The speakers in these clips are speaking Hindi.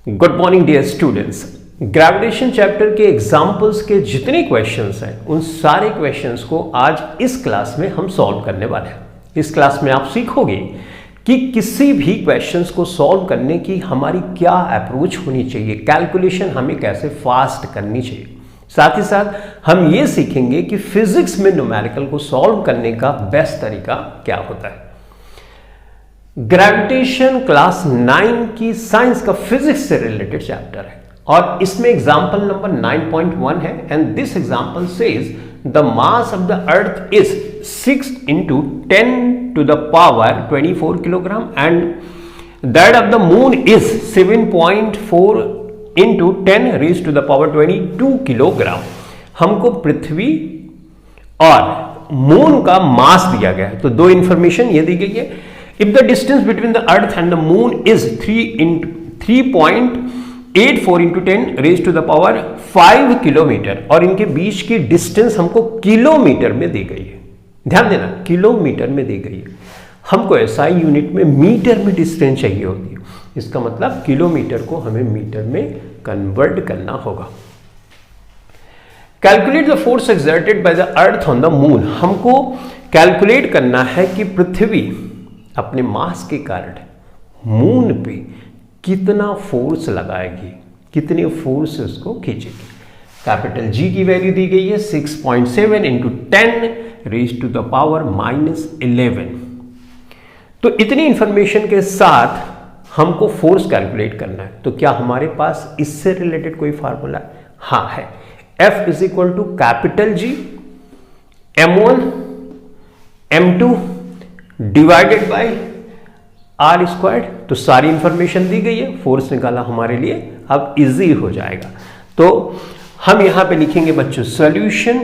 Good morning dear students. Gravitation chapter के एग्जाम्पल्स के जितने क्वेश्चंस हैं उन सारे क्वेश्चंस को आज इस क्लास में हम सॉल्व करने वाले हैं। इस क्लास में आप सीखोगे कि किसी भी क्वेश्चंस को सॉल्व करने की हमारी क्या अप्रोच होनी चाहिए, कैलकुलेशन हमें कैसे फास्ट करनी चाहिए। साथ ही साथ हम ये सीखेंगे कि फिजिक्स में न्यूमेरिकल को सॉल्व करने का बेस्ट तरीका क्या होता है। ग्रेविटेशन क्लास 9 की साइंस का फिजिक्स से रिलेटेड चैप्टर है और इसमें एग्जांपल नंबर 9.1 है and this example says the mass of the earth is 6 into 10 to the power 24 kilogram and that of the moon is 7.4 into 10 raised to the power 22 kilogram. हमको पृथ्वी और मून का मास दिया गया है, तो दो इंफॉर्मेशन ये दी गई है। If the distance between the earth and the moon is 3.84 into 10 raised to the power 5 kilometre और इनके बीच की डिस्टेंस हमको किलोमीटर में दी गई है। ध्यान देना, किलोमीटर में दी गई है। हमको एसआई यूनिट में मीटर में डिस्टेंस चाहिए होती है, इसका मतलब किलोमीटर को हमें मीटर में कन्वर्ट करना होगा। Calculate the force exerted by the earth on the moon. हमको कैलकुलेट करना है कि पृथ्वी अपने मास के कारण मून पे कितना फोर्स लगाएगी, कितने फोर्स उसको खींचेगी। कैपिटल जी की वैल्यू दी गई है 6.7 into 10 raised to the power -11। तो इतनी इंफॉर्मेशन के साथ हमको फोर्स कैलकुलेट करना है, तो क्या हमारे पास इससे रिलेटेड कोई फार्मूला है? हाँ है। F is equal to capital G m1 m2 divided by R squared. तो सारी इंफॉर्मेशन दी गई है, फोर्स निकाला हमारे लिए अब इजी हो जाएगा। तो हम यहां पे लिखेंगे बच्चों सॉल्यूशन।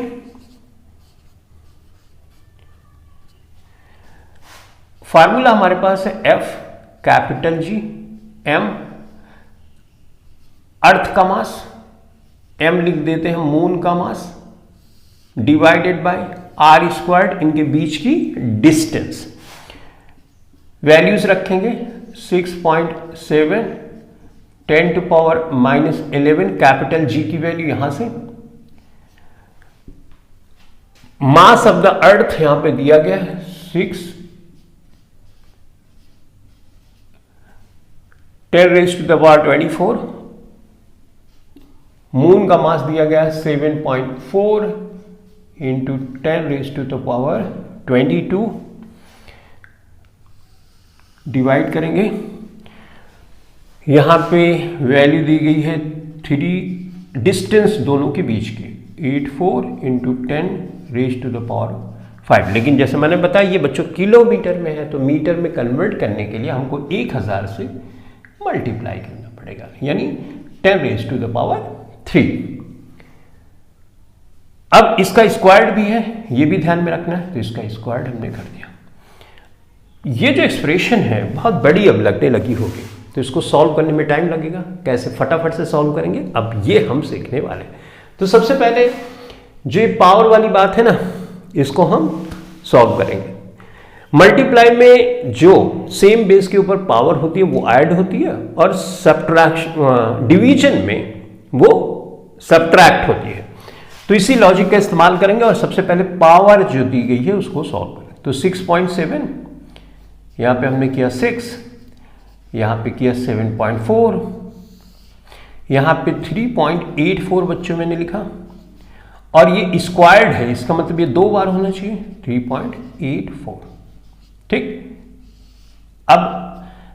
फार्मूला हमारे पास है F कैपिटल जी M अर्थ का मास, M लिख देते हैं मून का मास, डिवाइडेड बाय आर स्क्वायर्ड इनके बीच की डिस्टेंस। वैल्यूज रखेंगे 6.7 10 to power -11 कैपिटल जी की वैल्यू यहां से। मास ऑफ द अर्थ यहां पे दिया गया है 6 10 raised to the power 24। Moon का मास दिया गया है 7.4 into 10 raised to the power 22। Divide करेंगे, यहां पे वैल्यू दी गई है 3, डिस्टेंस दोनों के बीच की 84 into 10 raised to the power 5। लेकिन जैसे मैंने बताया ये बच्चों किलोमीटर में है, तो मीटर में कन्वर्ट करने के लिए हमको 1000 से मल्टीप्लाई करना पड़ेगा, यानी 10 raised to the power 3। अब इसका स्क्वायर्ड भी है, ये भी ध्यान में रखना है, तो इसका स्क्वायर्ड हमने कर दिया। ये जो एक्सप्रेशन है बहुत बड़ी अब लगने लगी होगी, तो इसको सॉल्व करने में टाइम लगेगा। कैसे फटाफट से सॉल्व करेंगे अब ये हम सीखने वाले। तो सबसे पहले जो ये पावर वाली बात है ना, इसको हम सॉल्व करेंगे। मल्टीप्लाई में जो सेम बेस के ऊपर पावर होती है वो ऐड होती है और सब्ट्रैक्शन डिवीजन में वो सब्ट्रैक्ट होती है। तो इसी लॉजिक का इस्तेमाल करेंगे और सबसे पहले पावर जो दी गई है उसको सॉल्व करें। तो 6.7 यहां पे हमने किया 6, यहां पे किया 7.4, यहां पे 3.84 बच्चों मैंने लिखा और ये स्क्वायर्ड है, इसका मतलब ये 2 बार होना चाहिए 3.84। ठीक, अब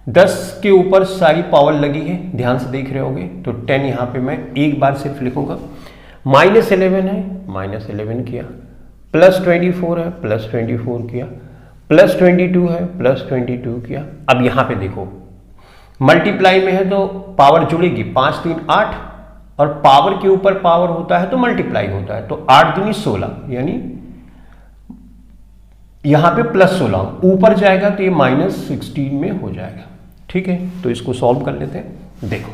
10 के ऊपर सारी पावर लगी है, ध्यान से देख रहे होगे, तो 10 यहां पे मैं एक बार सिर्फ लिखूंगा। -11 है, -11 किया, +24 है, +24 किया, +22 है, +22 किया। अब यहां पे देखो मल्टीप्लाई में है तो पावर जुड़ेगी, 5 3 8 और पावर के ऊपर पावर होता है तो मल्टीप्लाई होता है, तो 8 दूनी 16, यानी यहां पे +16 ऊपर जाएगा तो ये -16 में हो जाएगा। ठीक है, तो इसको सॉल्व कर लेते हैं। देखो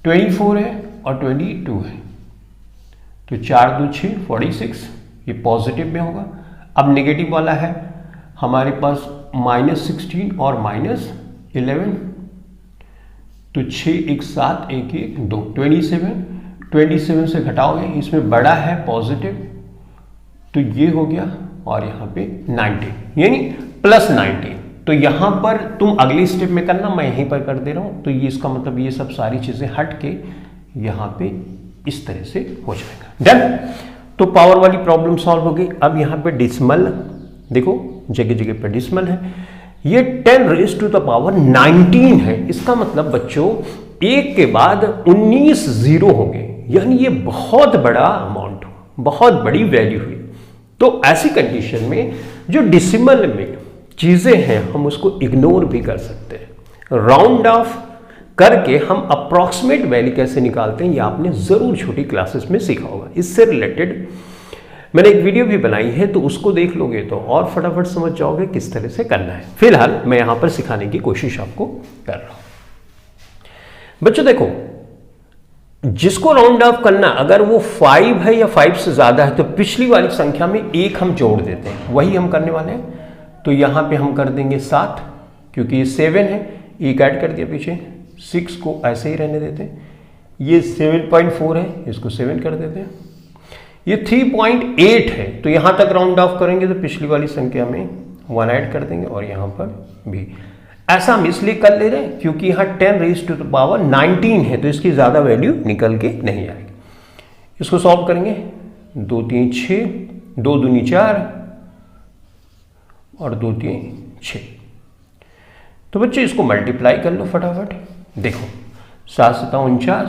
24 है और 22 है, तो 4 2 6 46, ये पॉजिटिव में होगा। अब नेगेटिव वाला है हमारे पास -16 और -11, तो 6 1 7 1 1 2 27 से घटाओगे, इसमें बड़ा है पॉजिटिव तो ये हो गया, और यहाँ पे 19 यानी प्लस 19। तो यहां पर तुम अगले स्टेप में करना, मैं यहीं पर कर दे रहा हूं। तो ये इसका मतलब ये सब सारी चीजें हट के यहां पे इस तरह से हो जाएगा। डन। तो पावर वाली प्रॉब्लम सॉल्व हो गई। अब यहां पे डिसिमल देखो, जगह जगह पे डिसिमल है। ये 10 रेज़ टू द पावर 19 है। इसका मतलब बच्चों एक के बाद 19 जीरो होंगे, यानी ये बहुत बड़ा अमाउंट, बहुत बड़ी वैल्यू हुई। तो ऐसी कंडीशन में जो डिसिमल में चीजें हैं हम उसको इग्नोर भी कर सकते हैं। राउंड ऑफ करके हम अप्रॉक्सीमेट वैल्यू कैसे निकालते हैं ये आपने जरूर छोटी क्लासेस में सीखा होगा। इससे रिलेटेड मैंने एक वीडियो भी बनाई है, तो उसको देख लोगे तो और फटाफट समझ जाओगे किस तरह से करना है। फिलहाल मैं यहां पर सिखाने की कोशिश आपको कर रहा हूं। बच्चों देखो, जिसको राउंड ऑफ करना, अगर वो 5 है या 5 से ज्यादा है तो पिछली वाली संख्या में 1 हम जोड़ देते हैं, वही हम करने वाले हैं। तो यहां पे हम कर देंगे 7, क्योंकि ये 7 है, 1 ऐड कर दिया पीछे, 6 को ऐसे ही रहने देते हैं। ये 7.4 है, इसको 7 कर देते हैं। ये 3.8 है, तो यहां तक राउंड ऑफ करेंगे तो पिछली वाली संख्या में 1 ऐड कर देंगे, और यहां पर भी। ऐसा हम इसलिए कर ले रहे हैं क्योंकि यहां 10 रेज़ टू द पावर 19 है, तो इसकी ज्यादा वैल्यू निकल के नहीं आएगी। इसको सॉल्व करेंगे, 2 3 6, 2 दूनी 4 और 2 3 6। तो बच्चे इसको मल्टीप्लाई कर लो फटाफट। देखो 7 7 49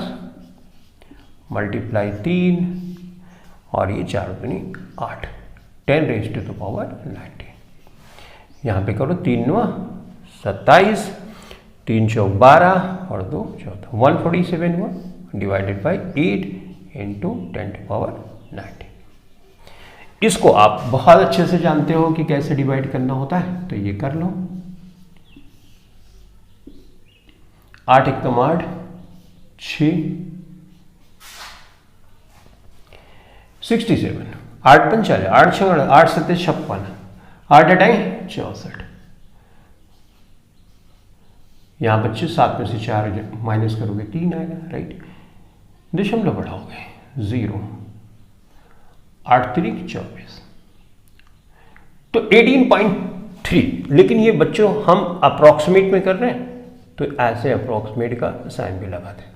मल्टीप्लाई 3 और ये 4 दूनी 8, 10 रेज़ टू द पावर 19। यहां पे करो 3 9 27, 3 चौक 12 और 2 14, 147 हुआ, divided by 8 into 10 to power 19। इसको आप बहुत अच्छे से जानते हो कि कैसे डिवाइड करना होता है, तो ये कर लो। 8 1 8 6 67, 8 5 8 6 8 7 56, 8 8 64। यहां बच्चे 7 में से 4 माइनस करोगे 3 आएगा, राइट। दशमलव बढ़ाओगे 0, 8 3 24, तो 18.3। लेकिन ये बच्चों हम अप्रॉक्सीमेट में कर रहे हैं, तो ऐसे अप्रॉक्सीमेट का साइन भी लगाते हैं।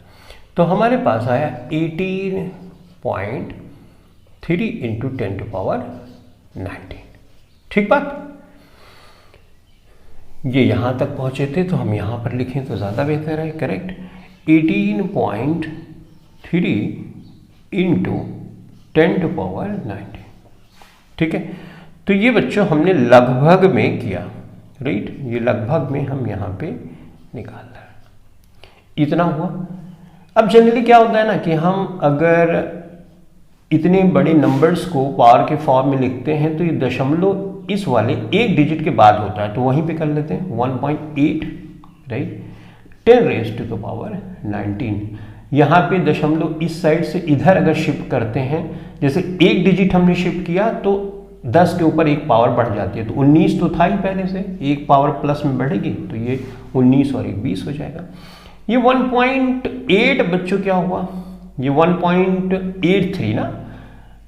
तो हमारे पास आया 18.3 इंटू 10 टू पावर 19। ठीक बात। ये यहां तक पहुंचे थे तो हम यहां पर लिखें तो ज्यादा बेहतर है। Correct, 18.3 into 10 to power 19। ठीक है, तो ये बच्चों हमने लगभग में किया, राइट। ये लगभग में हम यहां पे निकाल रहे हैं, इतना हुआ। अब जनरली क्या होता है ना कि हम अगर इतने बड़े नंबर्स को पावर के फॉर्म में लिखते हैं तो ये दशमलव इस वाले एक डिजिट के बाद होता है, तो वहीं पे कर लेते हैं 1.8, right. 10 raise to the power 19। यहाँ पे दशमलव इस साइड से इधर अगर शिफ्ट करते हैं, जैसे एक डिजिट हमने शिफ्ट किया तो 10 के ऊपर एक पावर बढ़ जाती है, तो 19 तो था ही पहले से, एक पावर प्लस में बढ़ेगी तो ये 19 और 1 20 हो जाएगा। ये 1.8 बच्चों क्या हुआ, ये 1.83 ना,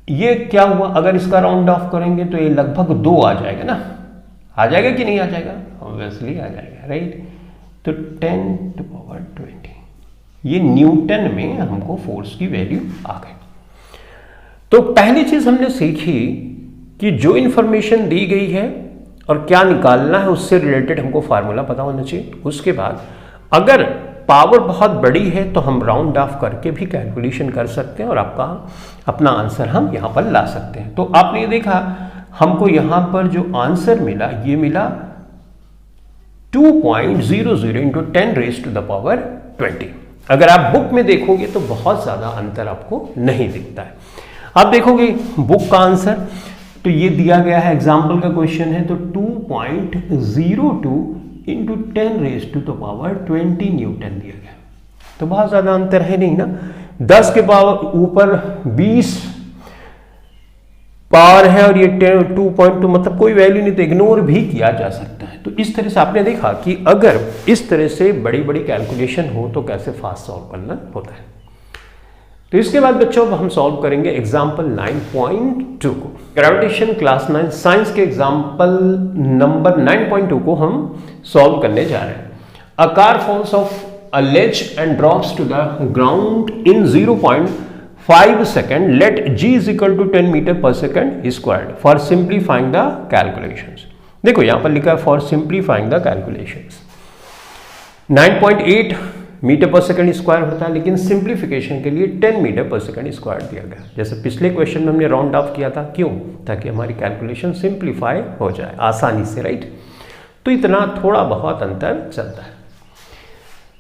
ये क्या हुआ, अगर इसका राउंड ऑफ करेंगे तो ये लगभग 2 आ जाएगा ना, आ जाएगा कि नहीं आ जाएगा, ऑब्वियसली आ जाएगा, राइट। तो 10 टू पावर 20, ये न्यूटन में हमको फोर्स की वैल्यू आ गई। तो पहली चीज हमने सीखी कि जो इंफॉर्मेशन दी गई है और क्या निकालना है उससे रिलेटेड हमको फार्मूला पता होना चाहिए। उसके बाद अगर पावर बहुत बड़ी है तो हम राउंड ऑफ करके भी कैलकुलेशन कर सकते हैं और आपका अपना आंसर हम यहां पर ला सकते हैं। तो आपने ये देखा हमको यहां पर जो आंसर मिला ये मिला 2.00 into 10 raise to the power 20। अगर आप बुक में देखोगे तो बहुत ज्यादा अंतर आपको नहीं दिखता है। आप देखोगे बुक का आंसर तो ये दिया गया है, एग्जाम्पल का क्वेश्चन है, तो 2.02 into 10 raise to the power 20 newton दिया गया। तो बहुत ज्यादा अंतर है नहीं ना, 10 के पावर ऊपर 20 पावर है और ये 2.2 मतलब कोई वैल्यू नहीं, तो इग्नोर भी किया जा सकता है। तो इस तरह से आपने देखा कि अगर इस तरह से बड़ी बड़ी कैलकुलेशन हो तो कैसे फास्ट सॉल्व करना होता है। तो इसके बाद बच्चों हम सॉल्व करेंगे एग्जाम्पल 9.2 को। ग्रेविटेशन क्लास 9 साइंस के एग्जाम्पल नंबर 9.2 को हम सॉल्व करने जा रहे हैं। A car falls off a ledge and drops to the ground in 0.5 second, let g is equal to 10 metre per second squared for simplifying the calculations. देखो यहां पर लिखा है for simplifying the calculations. 9.8 metre per second square होता है, लेकिन सिंप्लीफिकेशन के लिए 10 मीटर पर सेकंड स्क्वायर दिया गया। जैसे पिछले क्वेश्चन में हमने राउंड ऑफ किया था, क्यों? ताकि हमारी कैलकुलेशन सिंप्लीफाई हो जाए आसानी से, राइट। तो इतना थोड़ा बहुत अंतर चलता है।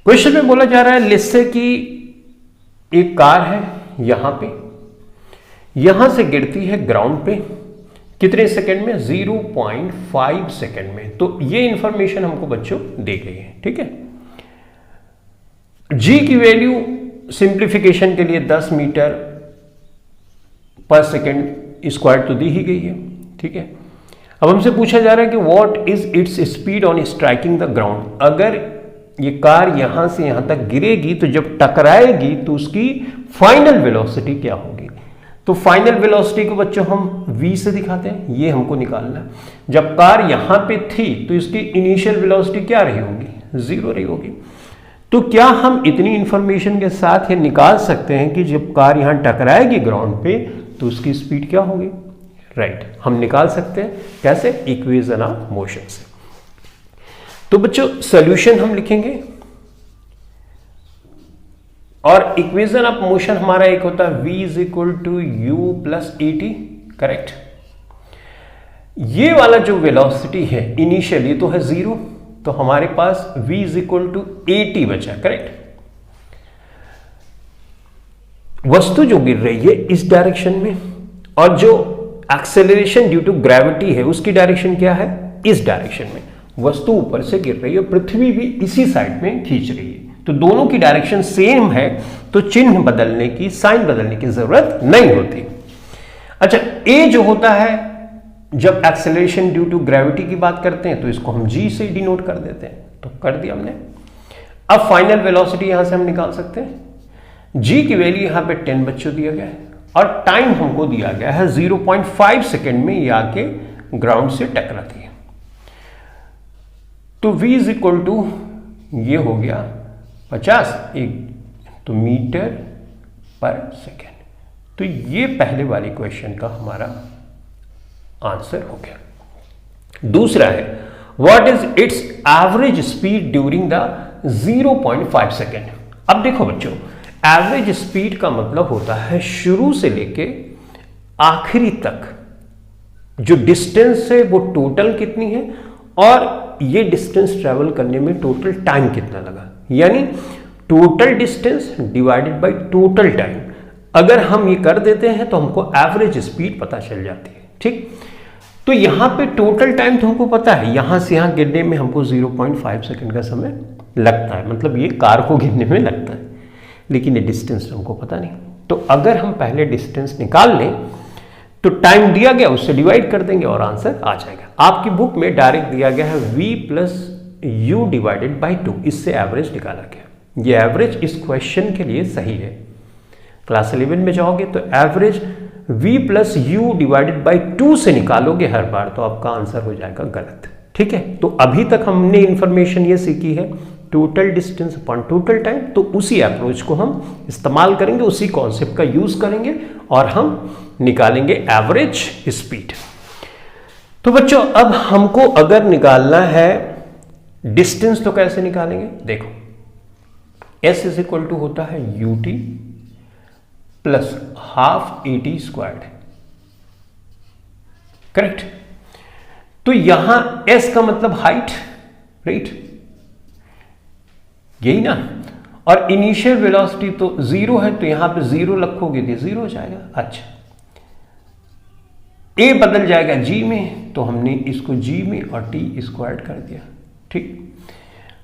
क्वेश्चन में बोला जा रहा है लेट्स से कि एक कार है यहां से गिरती है ग्राउंड पे, कितने सेकंड में? 0.5 सेकंड में। तो ये इंफॉर्मेशन हमको बच्चों दी गई है, ठीक है। g की वैल्यू सिंप्लीफिकेशन के लिए 10 मीटर पर सेकंड स्क्वायर तो दी ही गई है, ठीक है। अब हमसे पूछा जा रहा है कि what is its speed on striking the ground. अगर ये कार यहां से यहां तक गिरेगी तो जब टकराएगी तो उसकी फाइनल वेलोसिटी क्या होगी? तो फाइनल वेलोसिटी को बच्चों हम v से दिखाते हैं, ये हमको निकालना है। जब कार यहां पे थी तो इसकी इनिशियल वेलोसिटी क्या रही होगी? 0 रही होगी। तो क्या हम इतनी इंफॉर्मेशन के साथ ये निकाल सकते हैं कि जब कार यहां टकराएगी ग्राउंड पे तो उसकी स्पीड क्या होगी? राइट, हम निकाल सकते हैं। कैसे? इक्वेशन ऑफ मोशन से। तो बच्चों सॉल्यूशन हम लिखेंगे और इक्वेशन ऑफ मोशन हमारा एक होता है v is equal to U plus A T, correct. ये वाला जो वेलोसिटी है इनिशियल, ये तो है 0, तो हमारे पास v is equal to A T बचा, करेक्ट। वस्तु जो गिर रही है इस डायरेक्शन में और जो एक्सेलरेशन ड्यू टू ग्रेविटी है उसकी डायरेक्शन क्या है? इस डायरेक्शन में। वस्तु ऊपर से गिर रही है, पृथ्वी भी इसी साइड में खींच रही है, तो दोनों की डायरेक्शन सेम है, तो चिन्ह बदलने की, साइन बदलने की जरूरत नहीं होती। अच्छा, ए जो होता है जब एक्सेलरेशन ड्यू टू ग्रेविटी की बात करते हैं तो इसको हम g से डिनोट कर देते हैं, तो कर दिया हमने। अब फाइनल वेलोसिटी यहां से हम निकाल सकते हैं। g की वैल्यू यहां पे 10 बच्चों दिया गया है और टाइम हमको दिया गया है 0.5 सेकेंड में ये आके ग्राउंड से टकराती है। तो v इज इक्वल टू ये हो गया 50 तो मीटर पर सेकेंड। तो ये पहले वाली क्वेश्चन का हमारा आंसर हो गया। दूसरा है what is it's average speed during the 0.5 second. अब देखो बच्चों, एवरेज स्पीड का मतलब होता है शुरू से लेके आखिरी तक जो डिस्टेंस है वो टोटल कितनी है और ये डिस्टेंस ट्रेवल करने में टोटल टाइम कितना लगा, यानी total distance divided by total time. अगर हम ये कर देते हैं तो हमको एवरेज स्पीड पता चल जाती है, ठीक। तो यहां पे टोटल टाइम तो हमको पता है, यहां से यहां गिरने में हमको 0.5 सेकेंड का समय लगता है, मतलब ये कार को गिरने में लगता है, लेकिन ये डिस्टेंस हमको पता नहीं। तो अगर हम पहले डिस्टेंस निकाल लें तो टाइम दिया गया उससे डिवाइड कर देंगे और आंसर आ जाएगा। आपकी बुक में डायरेक्ट दिया गया है v plus you divided by 2, इससे एवरेज निकाला गया। ये एवरेज इस क्वेश्चन के लिए सही है। क्लास 11 में जाओगे तो average v plus you divided by 2 से निकालोगे हर बार तो आपका आंसर हो जाएगा गलत, ठीक है। तो अभी तक हमने इंफॉर्मेशन ये सीखी है total distance upon total time, तो उसी अप्रोच को हम इस्तेमाल करेंगे, उसी कॉन्सेप्ट का यूज करेंगे और हम निकालेंगे एवरेज स्पीड। तो बच्चों अब हमको अगर निकालना है डिस्टेंस तो कैसे निकालेंगे? देखो s इज इक्वल टू होता है ut plus half at squared, correct. तो यहां s का मतलब हाइट, राइट, यही ना। और इनिशियल वेलोसिटी तो 0 है, तो यहां पे 0 रखोगे तो 0 हो जाएगा। अच्छा, a बदल जाएगा g में, तो हमने इसको g में और t स्क्वायर्ड कर दिया, ठीक।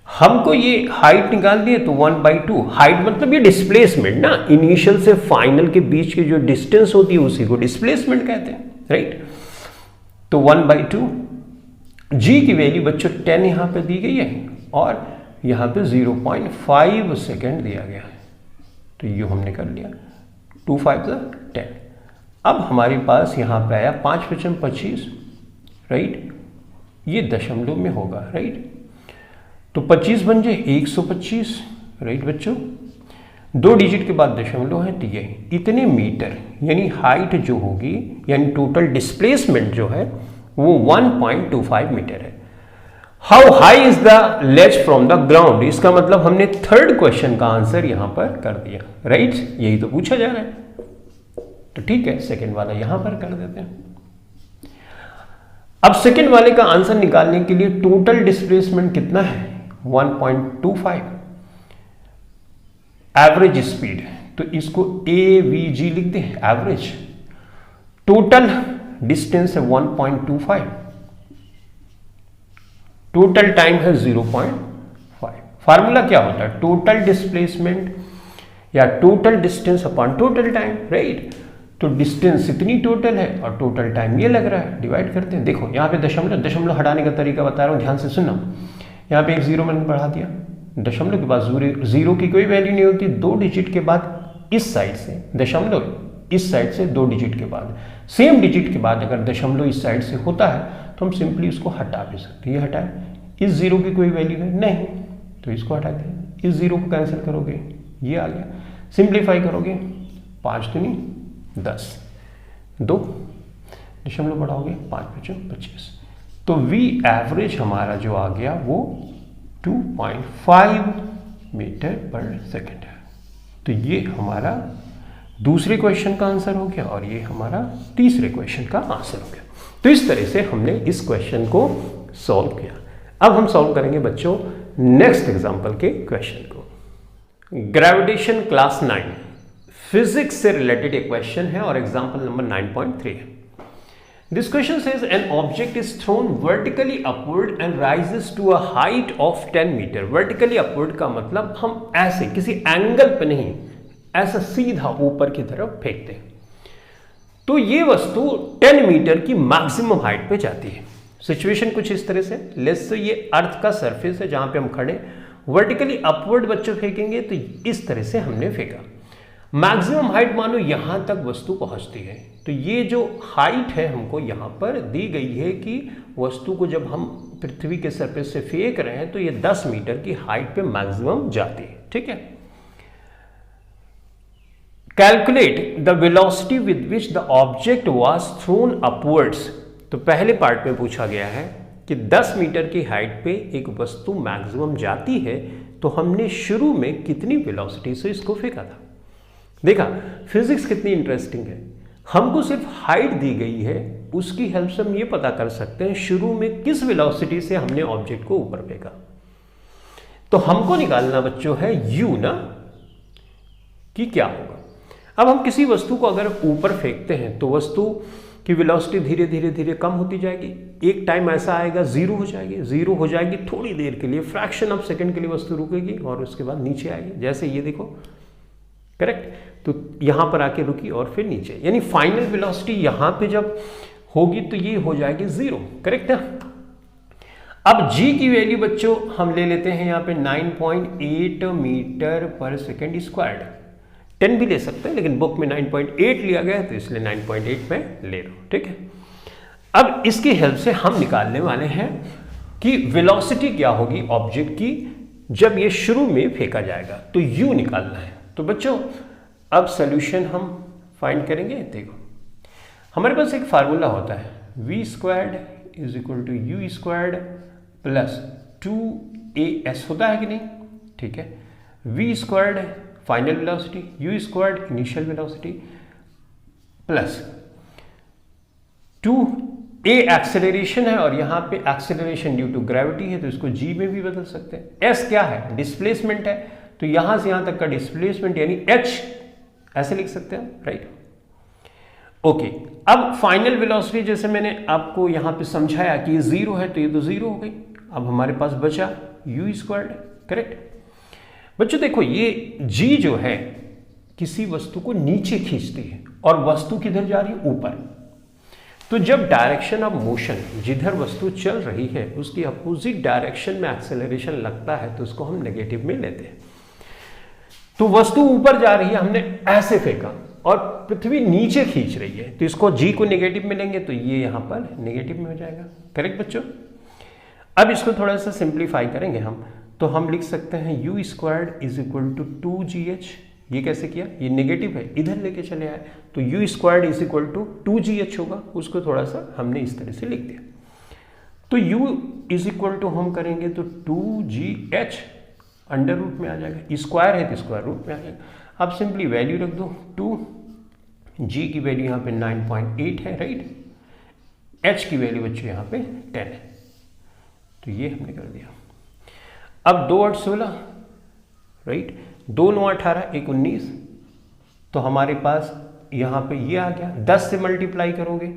हमको ये हाइट निकाल दिए तो 1/2, हाइट मतलब ये डिस्प्लेसमेंट ना, इनिशियल से फाइनल के बीच की जो डिस्टेंस होती है उसी को डिस्प्लेसमेंट कहते हैं, राइट। तो 1/2 जी की वैल्यू बच्चों 10 यहां पे दी गई है और यहां पे 0.5 सेकेंड दिया गया है, तो ये हमने कर लिया 2 5 10। अब हमारे पास यहां पे आया 5 5 25, राइट, ये दशमलव में होगा, राइट, तो 25 बन जाए 125, राइट बच्चों, 2 डिजिट के बाद दशमलव है, तो ये इतने मीटर यानी हाइट जो होगी यानी टोटल डिस्प्लेसमेंट जो है वो 1.25 मीटर है। How high is the ledge from the ground, इसका मतलब हमने थर्ड क्वेश्चन का आंसर यहां पर कर दिया, राइट, यही तो पूछा जा रहा है, तो ठीक है सेकंड वाला यहां पर कर देते हैं। अब सेकंड वाले का आंसर निकालने के लिए टोटल डिस्प्लेसमेंट कितना है 1.25, एवरेज स्पीड, तो इसको AVG लिख दे, एवरेज, टोटल डिस्टेंस है 1.25, टोटल टाइम है 0.5। फार्मूला क्या होता है, टोटल डिस्प्लेसमेंट या total distance upon total time, right, तो डिस्टेंस इतनी टोटल है और टोटल टाइम ये लग रहा है, डिवाइड करते हैं। देखो यहाँ पे दशमलव हटाने का तरीका बता रहा हूँ, ध्यान से सुनना, यहाँ पे एक 0 मैंने बढ़ा दिया, दशमलव के बाद 0 की कोई वैल्यू नहीं होती, 2 डिजिट के बाद इस साइड से दशमलव, इस साइड से 2 डिजिट के बाद, सेम डिजिट के बाद अगर दशमलव इस साइड से होता है तो हम सिंपली उसको हटा भी सकते हैं, ये हटाए, इस 0 की कोई वैल्यू है नहीं तो इसको हटा दें, इस 0 को कैंसिल करोगे ये आ गया, सिंप्लीफाई करोगे 5 दूनी 10, 2 दशमलव बढ़ाओगे 5 5 25, तो V एवरेज हमारा जो आ गया वो 2.5 मीटर पर सेकेंड है। तो ये हमारा दूसरे क्वेश्चन का आंसर हो गया और ये हमारा तीसरे क्वेश्चन का आंसर हो गया। तो इस तरह से हमने इस क्वेश्चन को सॉल्व किया। अब हम सॉल्व करेंगे बच्चों नेक्स्ट एग्जांपल के क्वेश्चन को। ग्रेविटेशन क्लास 9 फिजिक्स से रिलेटेड एक क्वेश्चन है और एग्जांपल नंबर 9.3 है। This question says an object is thrown vertically upward and rises to a height of 10 metre. Vertically upward का मतलब हम ऐसे किसी एंगल पे नहीं, ऐसा सीधा ऊपर की तरफ फेंकते हैं, तो ये वस्तु 10 मीटर की मैक्सिमम हाइट पे जाती है। सिचुएशन कुछ इस तरह से, लेट्स से ये अर्थ का सरफेस है जहां पे हम खड़े, वर्टिकली अपवर्ड बच्चों फेंकेंगे तो इस तरह से हमने फेंका, मैक्सिमम हाइट मानो यहां तक वस्तु पहुंचती है। तो ये जो हाइट है हमको यहां पर दी गई है कि वस्तु को जब हम पृथ्वी के सरफेस से फेंक रहे हैं तो ये 10 मीटर की हाइट पे मैक्सिमम जाती है, ठीक है। Calculate the velocity with which the object was thrown upwards. तो पहले पार्ट में पूछा गया है कि 10 मीटर की हाइट पे एक वस्तु मैक्सिमम जाती है तो हमने शुरू में कितनी वेलोसिटी से इसको फेंका था। देखा फिजिक्स कितनी इंटरेस्टिंग है, हमको सिर्फ हाइट दी गई है, उसकी हेल्प से हम ये पता कर सकते हैं शुरू में किस वेलोसिटी से हमने ऑब्जेक्ट को ऊपर फेंका। तो हमको निकालना बच्चों है u ना, कि क्या होगा। अब हम किसी वस्तु को अगर ऊपर फेंकते हैं तो वस्तु की वेलोसिटी धीरे धीरे धीरे कम होती जाएगी, एक टाइम ऐसा आएगा जीरो हो जाएगी, जीरो हो जाएगी थोड़ी देर के लिए, फ्रैक्शन ऑफ सेकंड के लिए वस्तु रुकेगी और उसके बाद नीचे आएगी, जैसे ये देखो, करेक्ट। तो यहां पर आके रुकी और फिर नीचे, यानी फाइनल वेलोसिटी यहां पे जब होगी तो ये हो जाएगी जीरो, करेक्ट है। अब g की वैल्यू बच्चों हम ले लेते हैं यहाँ पे 9.8 मीटर पर सेकेंड स्क्वायर्ड, 10 भी ले सकते हैं लेकिन बुक में 9.8 लिया गया है तो इसलिए 9.8 में ले रहा हूं, ठीक है। अब इसकी हेल्प से हम निकालने वाले हैं कि वेलोसिटी क्या होगी ऑब्जेक्ट की जब ये शुरू में फेंका जाएगा, तो u निकालना है। तो बच्चों अब सोल्यूशन हम फाइंड करेंगे। देखो हमारे पास एक फार्मूला होता है v squared is equal to u squared plus 2as होता है कि नहीं, ठीक है। v squared final velocity, u squared initial velocity plus 2a acceleration है और यहां पे एक्सेलरेशन ड्यू टू ग्रेविटी है तो इसको g में भी बदल सकते हैं। s क्या है, डिस्प्लेसमेंट है, तो यहां से यहां तक का डिस्प्लेसमेंट यानी h ऐसे लिख सकते हैं, राइट। ओके, अब फाइनल वेलोसिटी जैसे मैंने आपको यहां पे समझाया कि ये जीरो है तो ये तो जीरो हो गई। अब हमारे पास बचा u स्क्वायर्ड, करेक्ट। बच्चों देखो ये g जो है किसी वस्तु को नीचे खींचती है और वस्तु किधर जा रही है, ऊपर। तो जब डायरेक्शन ऑफ मोशन, जिधर वस्तु चल रही है उसकी अपोजिट डायरेक्शन में एक्सेलरेशन लगता है तो उसको हम नेगेटिव में लेते हैं। तो वस्तु ऊपर जा रही है, हमने ऐसे फेंका और पृथ्वी नीचे खींच रही है, तो इसको जी को नेगेटिव में लेंगे तो ये यहां पर नेगेटिव में हो जाएगा। करेक्ट बच्चों? अब इसको थोड़ा सा सिंप्लीफाई करेंगे हम, तो हम लिख सकते हैं u squared is equal to 2gh। ये कैसे किया? ये नेगेटिव है, इधर लेके चले आए तो u squared is equal to 2gh होगा। उसको थोड़ा सा हमने इस तरह से लिख दिया। तो u इज इक्वल टू हम करेंगे तो 2gh अंडर रूट में आ जाएगा, स्क्वायर है तो स्क्वायर रूट में आ जाएगा। अब सिंपली वैल्यू रख दो 2, g की वैल्यू यहाँ पे 9.8 है, राइट, h की वैल्यू बच्चों यहाँ पे 10 है। तो ये हमने कर दिया। अब 2 8 16, राइट, 2 9 18 1 19, तो हमारे पास यहाँ पे ये आ गया। 10 से मल्टीप्लाई करोगे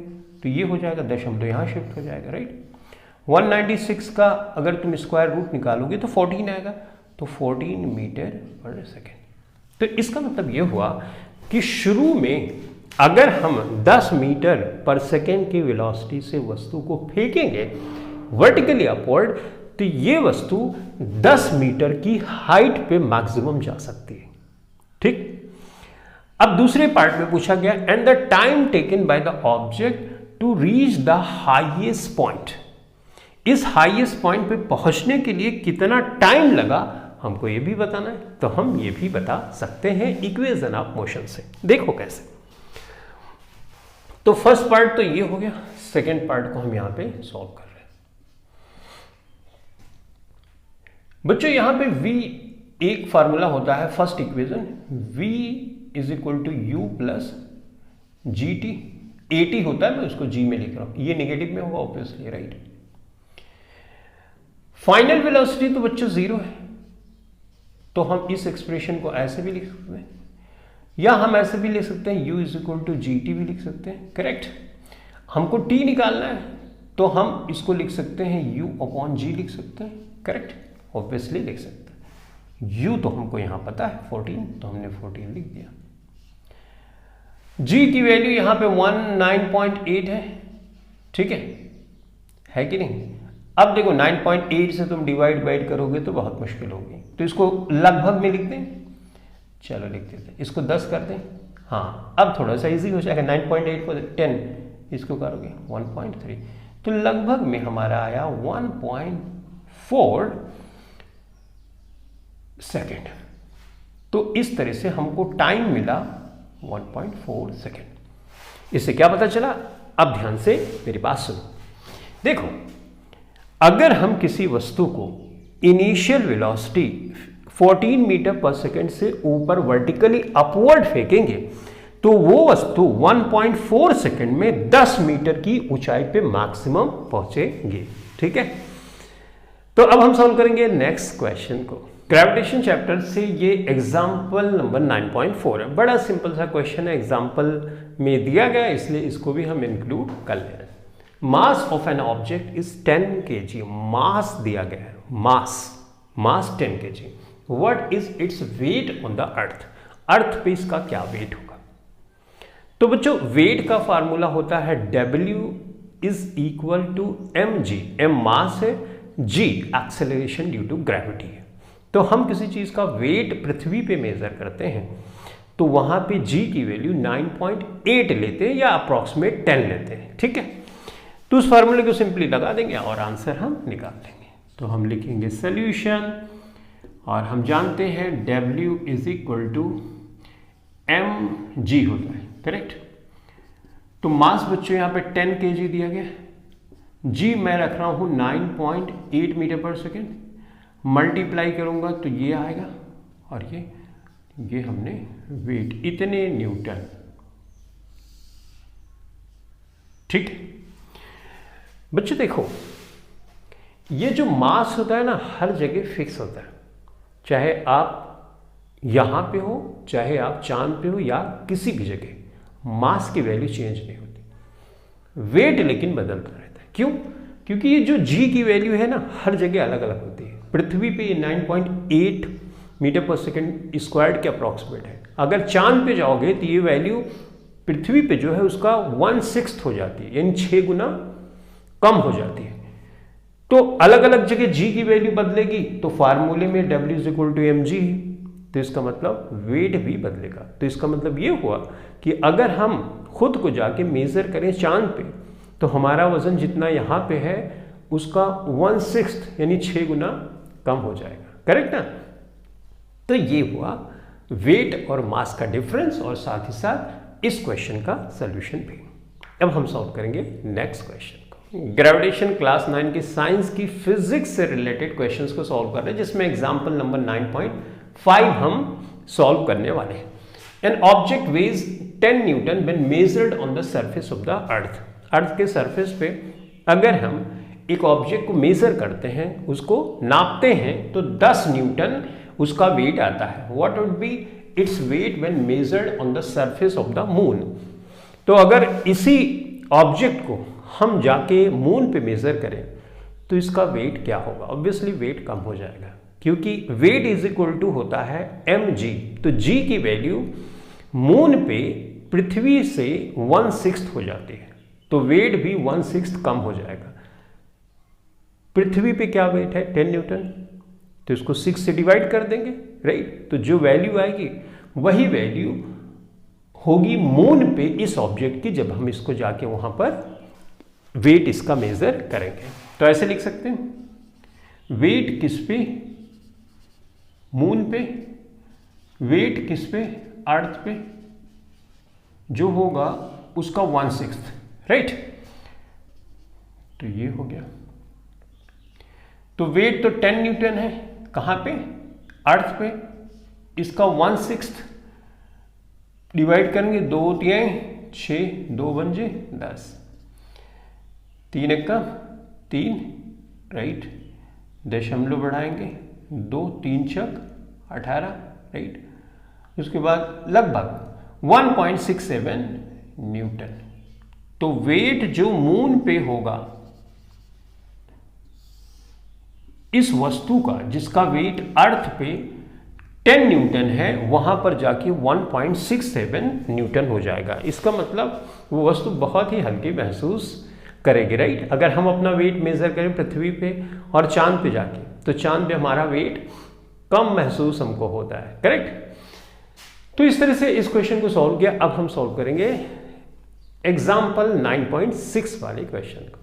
तो ये हो जाएगा, दशमलव यहाँ शिफ्ट हो जाएगा, राइट। 196 का अगर तुम स्क्वायर रूट निकालोगे तो 14 आएगा, तो 14 मीटर पर सेकेंड। तो इसका मतलब ये हुआ कि शुरू में अगर हम 10 मीटर पर सेकेंड की वेलोसिटी से वस्तु को फेंकेंगे वर्टिकली अपवर्ड, तो ये वस्तु 10 मीटर की हाइट पे मैक्सिमम जा सकती है। ठीक। अब दूसरे पार्ट में पूछा गया and the time taken by the object to reach the highest point. इस हाईएस्ट पॉइंट पे पहुंचने के लिए कितना टाइम लगा हमको ये भी बताना है। तो हम ये भी बता सकते हैं इक्वेशन ऑफ मोशन से। देखो कैसे। तो फर्स्ट पार्ट तो ये हो गया, सेकेंड पार्ट को हम यहां पे सॉल्व कर रहे हैं। बच्चों यहां पे v एक फार्मूला होता है, first equation v is equal to u plus G T. A T होता है, मैं उसको g में लिख रहा हूं, ये नेगेटिव में होगा ऑब्वियसली, राइट। फाइनल वेलोसिटी तो बच्चों 0 है, तो हम इस एक्सप्रेशन को ऐसे भी लिख सकते हैं, या हम ऐसे भी लिख सकते हैं u is equal to G T भी लिख सकते हैं। करेक्ट। हमको t निकालना है तो हम इसको लिख सकते हैं u अपॉन जी लिख सकते हैं। करेक्ट, ऑब्वियसली लिख सकते हैं। u तो हमको यहां पता है 14, तो हमने 14 लिख दिया। g की वैल्यू यहां पे 19.8 है, ठीक है कि नहीं। अब देखो 9.8 से तुम डिवाइड करोगे तो बहुत मुश्किल होगी, तो इसको लगभग में लिख दें। चलो लिख देते हैं, इसको 10 कर दें। हाँ, अब थोड़ा सा इजी हो जाएगा। 9.8 को 10 इसको करोगे 1.3, तो लगभग में हमारा आया 1.4 सेकेंड। तो इस तरह से हमको टाइम मिला 1.4 सेकेंड। इससे क्या पता चला? अब ध्यान से मेरी बात सुनो। देखो, अगर हम किसी वस्तु को initial velocity 14 metre per second से ऊपर वर्टिकली अपवर्ड फेंकेंगे तो वो वस्तु 1.4 सेकेंड में 10 मीटर की ऊंचाई पे मैक्सिमम पहुंचेगी। ठीक है, तो अब हम सॉल्व करेंगे नेक्स्ट क्वेश्चन को। ग्रेविटेशन चैप्टर से ये एग्जाम्पल नंबर 9.4 है। बड़ा सिंपल सा क्वेश्चन है, एग्जाम्पल में दिया गया इसलिए इसको भी हम इंक्लूड कर ले रहे हैं। Mass of an object is 10 kg। Mass दिया गया है, mass 10 kg। What is its weight on the earth. Earth पे इसका क्या वेट होगा? तो बच्चों वेट का फार्मूला होता है W is equal to mg। m mass है, g acceleration due to gravity है। तो हम किसी चीज का वेट पृथ्वी पे मेजर करते हैं तो वहां पे g की वैल्यू 9.8 लेते हैं या अप्रॉक्सीमेट 10 लेते हैं। ठीक है, तो उस फार्मूले को सिंपली लगा देंगे और आंसर हम निकाल लेंगे। तो हम लिखेंगे सॉल्यूशन और हम जानते हैं W is equal to mg होता है। करेक्ट। तो मास बच्चों यहाँ पे 10 kg दिया गया, g मैं रख रहा हूं 9.8 मीटर पर सेकेंड, मल्टीप्लाई करूंगा तो ये आएगा और ये हमने वेट इतने न्यूटन। ठीक है बच्चों, देखो ये जो मास होता है ना हर जगह फिक्स होता है, चाहे आप यहां पे हो, चाहे आप चांद पे हो या किसी भी जगह, मास की वैल्यू चेंज नहीं होती। वेट लेकिन बदलता रहता है। क्यों? क्योंकि ये जो g की वैल्यू है ना हर जगह अलग अलग होती है। पृथ्वी पे ये 9.8 मीटर पर सेकेंड स्क्वायर्ड के अप्रॉक्सीमेट है। अगर चांद पे जाओगे तो ये वैल्यू पृथ्वी पे जो है उसका 1/6 हो जाती है, यानी 6 गुना कम हो जाती है। तो अलग अलग जगह g की वैल्यू बदलेगी, तो फार्मूले में W = mg, तो इसका मतलब वेट भी बदलेगा। तो इसका मतलब ये हुआ कि अगर हम खुद को जाके मेजर करें चांद पे, तो हमारा वजन जितना यहाँ पे है उसका 1/6 यानी 6 गुना कम हो जाएगा। करेक्ट ना? तो ये हुआ वेट और मास का डिफरेंस और साथ ही साथ इस क्वेश्चन का सॉल्यूशन भी। अब हम सॉल्व करेंगे नेक्स्ट क्वेश्चन को। ग्रेविटेशन क्लास 9 की साइंस की फिजिक्स से रिलेटेड क्वेश्चंस को सॉल्व कर रहे हैं, जिसमें एग्जांपल नंबर 9.5 हम सॉल्व करने वाले हैं। An object weighs 10 newton when measured on the surface of the earth. Earth के सरफेस पे अगर हम एक ऑब्जेक्ट को मेजर करते हैं, उसको नापते हैं, तो 10 न्यूटन उसका वेट आता है। What would be its weight when measured on the surface of the moon. तो अगर इसी ऑब्जेक्ट को हम जाके मून पे मेजर करें तो इसका वेट क्या होगा? ऑब्वियसली वेट कम हो जाएगा, क्योंकि वेट = होता है mg। तो g की वैल्यू मून पे पृथ्वी से 1/6 हो जाती है, तो वेट भी 1/6 कम हो जाएगा। पृथ्वी पे क्या वेट है? 10 न्यूटन, तो इसको 6 से डिवाइड कर देंगे, राइट? तो जो वैल्यू आएगी वही वैल्यू होगी मून पे इस ऑब्जेक्ट की, जब हम इसको जाके वहां पर वेट इसका मेजर करेंगे। तो ऐसे लिख सकते हैं, वेट किस पे? मून पे। वेट किस पे? अर्थ पे। जो होगा उसका 1/6, राइट? तो ये हो गया। तो वेट तो 10 न्यूटन है, कहां पे? अर्थ पे। इसका 1/6 डिवाइड करेंगे, 2 × 6, 2 × 10, 3 × 3, राइट? दशमलव बढ़ाएंगे, 2 3 × 18, राइट? उसके बाद लगभग 1.67 न्यूटन। तो वेट जो मून पे होगा इस वस्तु का, जिसका वेट अर्थ पे 10 न्यूटन है, वहां पर जाके 1.67 न्यूटन हो जाएगा। इसका मतलब वो वस्तु बहुत ही हल्की महसूस करेगी, राइट? अगर हम अपना वेट मेजर करें पृथ्वी पे और चांद पे जाके, तो चांद पे हमारा वेट कम महसूस हमको होता है, करेक्ट? तो इस तरह से इस क्वेश्चन को सॉल्व किया। अब हम सॉल्व करेंगे एग्जाम्पल 9.6 वाले क्वेश्चन को।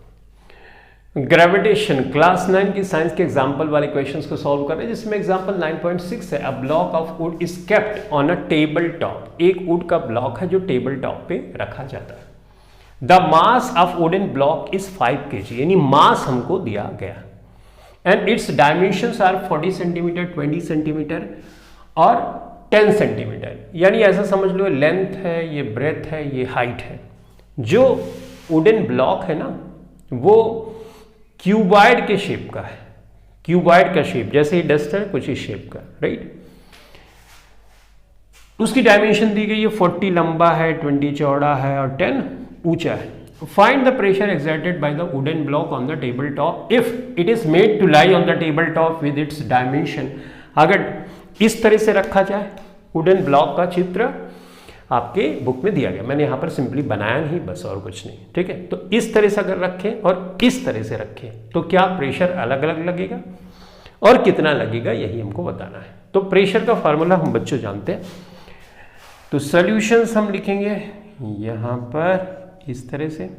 ग्रेविटेशन क्लास 9 की साइंस के एग्जाम्पल वाले क्वेश्चंस को सॉल्व कर रहे हैं, जिसमें एग्जाम्पल 9.6 है। A block of wood is kept on a table top. एक वुड का ब्लॉक है जो टेबल टॉप पे रखा जाता है। The mass of wooden block is 5 kg, यानी मास हमको दिया गया। And its dimensions are 40 centimetre, 20 centimetre और 10 सेंटीमीटर। यानी ऐसा समझ लो, लेंथ है, ये ब्रेथ है, ये हाइट है। जो वुडन ब्लॉक है ना, वो क्यूबॉइड के शेप का है। क्यूबॉइड का शेप, जैसे ही डस्ट है कुछ इस शेप का, राइट? उसकी डायमेंशन दी गई है, 40 लंबा है, 20 चौड़ा है और 10 ऊंचा है। Find the pressure exerted by the wooden block on the table top if it is made to lie on the table top with its dimension. अगर इस तरह से रखा जाए, वुडन ब्लॉक का चित्र आपके बुक में दिया गया, मैंने यहाँ पर सिंपली बनाया नहीं, बस और कुछ नहीं, ठीक है? तो इस तरह से अगर रखें और इस तरह से रखें तो क्या प्रेशर अलग अलग लगेगा और कितना लगेगा, यही हमको बताना है। तो प्रेशर का फार्मूला हम बच्चों जानते हैं। तो सॉल्यूशंस हम लिखेंगे यहाँ पर इस तरह से।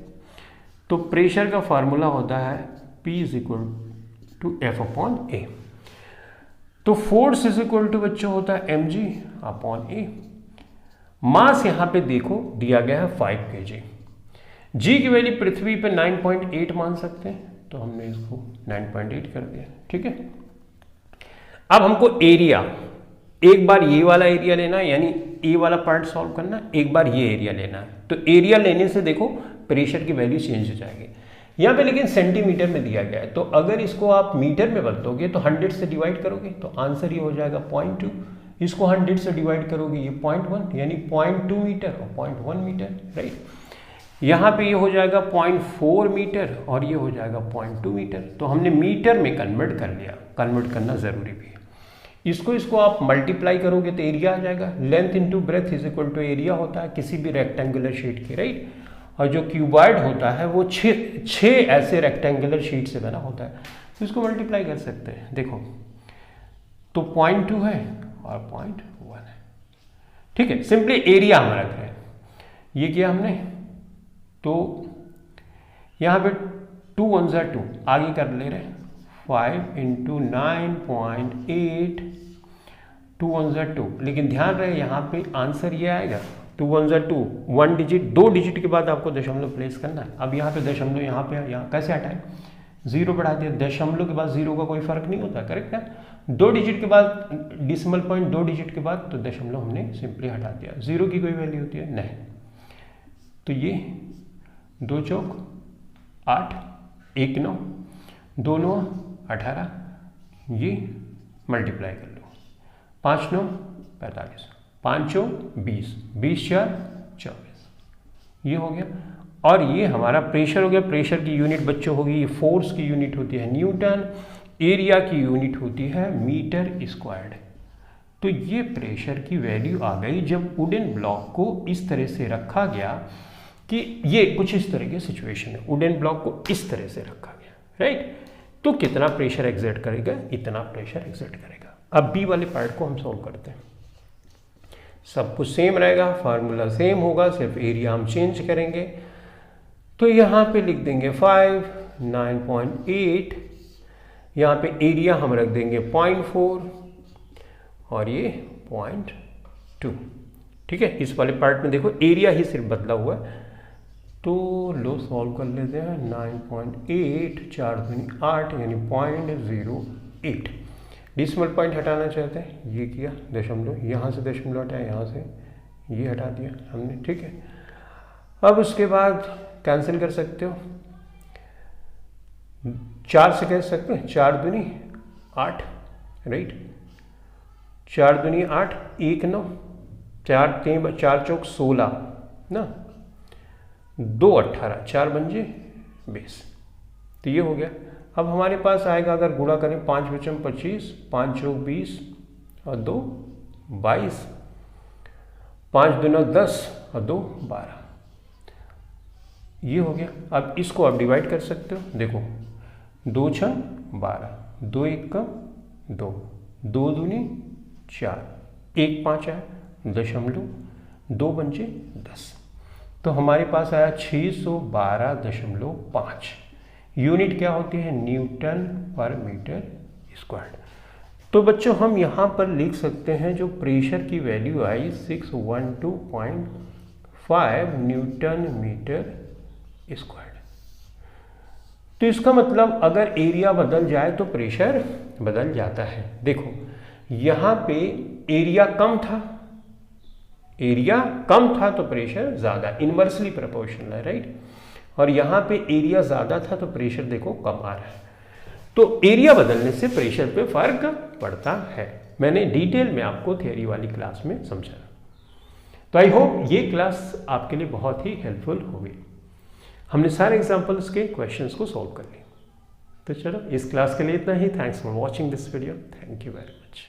तो प्रेशर का फार्मूला होता है P = F/A। तो फोर्स बच्चों होता है mg/A। मास यहां पे देखो दिया गया है 5 kg। जी की वैल्यू पृथ्वी पे 9.8 मान सकते हैं, तो हमने इसको 9.8 कर दिया, ठीक है? अब हमको एरिया, एक बार ये वाला एरिया लेना है, यानी ए वाला पार्ट सॉल्व करना है, एक बार ये एरिया लेना है। तो एरिया लेने से देखो प्रेशर की वैल्यू चेंज हो जाएगी। यहाँ पे लेकिन सेंटीमीटर में दिया गया है, तो अगर इसको आप मीटर में बदलोगे तो 100 से डिवाइड करोगे तो आंसर ये हो जाएगा 0.2। इसको 100 से डिवाइड करोगे ये 0.1, यानी 0.2 मीटर और 0.1 मीटर, राइट? यहाँ पे ये हो जाएगा 0.4 मीटर और ये हो जाएगा 0.2 मीटर। तो हमने मीटर में कन्वर्ट कर लिया, कन्वर्ट करना जरूरी भी है। इसको आप मल्टीप्लाई करोगे तो एरिया आ जाएगा। Length into breadth is equal to area होता है किसी भी रेक्टेंगुलर शीट की, राइट। और जो क्यूबॉइड होता है वो छः ऐसे रेक्टेंगुलर शीट से बना होता है, तो इसको मल्टीप्लाई कर सकते हैं। देखो तो 0.2 है और 0.1 है, ठीक है। सिंपली एरिया हम रख रहे हैं, ये किया हमने। तो यहाँ पे 2 1 2 आगे कर ले रहे हैं, 5 इंटू 9.8, 2 1 2। लेकिन ध्यान रहे यहाँ पे आंसर ये आएगा 2 1 2, 1 डिजिट, 2 डिजिट के बाद आपको दशमलव प्लेस करना है। अब यहाँ पे दशमलव यहाँ पे यहाँ कैसे हटाएं, 0 बढ़ा दिया, दशमलव के बाद 0 का कोई फर्क नहीं होता, करेक्ट है। 2 डिजिट के बाद डिसिमल पॉइंट 2 डिजिट के बाद तो दशमलव हमने सिंपली हटा दिया, 0 की कोई वैल्यू होती है नहीं। तो ये 2 चौक 8, 1 9, 2 9 18, ये मल्टीप्लाई कर लो, 5 9 45, 5 20, 20 4 24, ये हो गया। और ये हमारा प्रेशर हो गया। प्रेशर की यूनिट बच्चों होगी, ये फोर्स की यूनिट होती है न्यूटन, एरिया की यूनिट होती है मीटर स्क्वायर्ड। तो ये प्रेशर की वैल्यू आ गई जब वुडन ब्लॉक को इस तरह से रखा गया कि ये कुछ इस तरह की सिचुएशन है, वुडन ब्लॉक को इस तरह से रखा गया, राइट। तो कितना प्रेशर एक्सर्ट करेगा, इतना प्रेशर एक्सर्ट करेगा। अब बी वाले पार्ट को हम सॉल्व करते हैं। सब कुछ सेम रहेगा, फार्मूला सेम होगा, सिर्फ एरिया हम चेंज करेंगे। तो यहाँ पे लिख देंगे 5, 9.8, यहाँ पे एरिया हम रख देंगे 0.4 और ये 0.2, ठीक है। इस वाले पार्ट में देखो एरिया ही सिर्फ बदला हुआ है। तो लो सॉल्व कर लेते हैं। 9.8 4 दूनी 8 यानी 0.08। डिसिमल पॉइंट हटाना चाहते हैं, ये किया, दशमलव यहाँ से दशमलव हटाया, यहाँ से ये हटा दिया हमने, ठीक है। अब उसके बाद कैंसिल कर सकते हो, 4 से कह सकते हैं, 4 दूनी 8, राइट, 4 दूनी 8, 1 9, 4 3 4 चौक 16 ना, 2 18, 4 पंजे 20। तो ये हो गया। अब हमारे पास आएगा, अगर गुणा करें 5 बचम 25, 5 चौक 20 और 2 22, 5 दूना 10 और 2 12, ये हो गया। अब इसको आप डिवाइड कर सकते हो, देखो 2 6 12, 2 1 2, 2 दूनी 4, 1 5 है, दशमलव 2 पंचे 10। तो हमारे पास आया 612.5। यूनिट क्या होती है, न्यूटन पर मीटर स्क्वायर्ड। तो बच्चों हम यहाँ पर लिख सकते हैं जो प्रेशर की वैल्यू आई 612.5 न्यूटन मीटर स्क्वायर्ड। तो इसका मतलब अगर एरिया बदल जाए तो प्रेशर बदल जाता है। देखो यहाँ पे एरिया कम था, एरिया कम था तो प्रेशर ज़्यादा, इनवर्सली प्रोपोर्शनल है, राइट। और यहाँ पे एरिया ज़्यादा था तो प्रेशर देखो कम आ रहा है। तो एरिया बदलने से प्रेशर पे फर्क पड़ता है। मैंने डिटेल में आपको थियरी वाली क्लास में समझाया। तो आई होप ये क्लास आपके लिए बहुत ही हेल्पफुल होगी। हमने सारे एग्जाम्पल्स के क्वेश्चंस को सॉल्व कर लिए। तो चलो इस क्लास के लिए इतना ही। Thanks for watching this video. Thank you very much.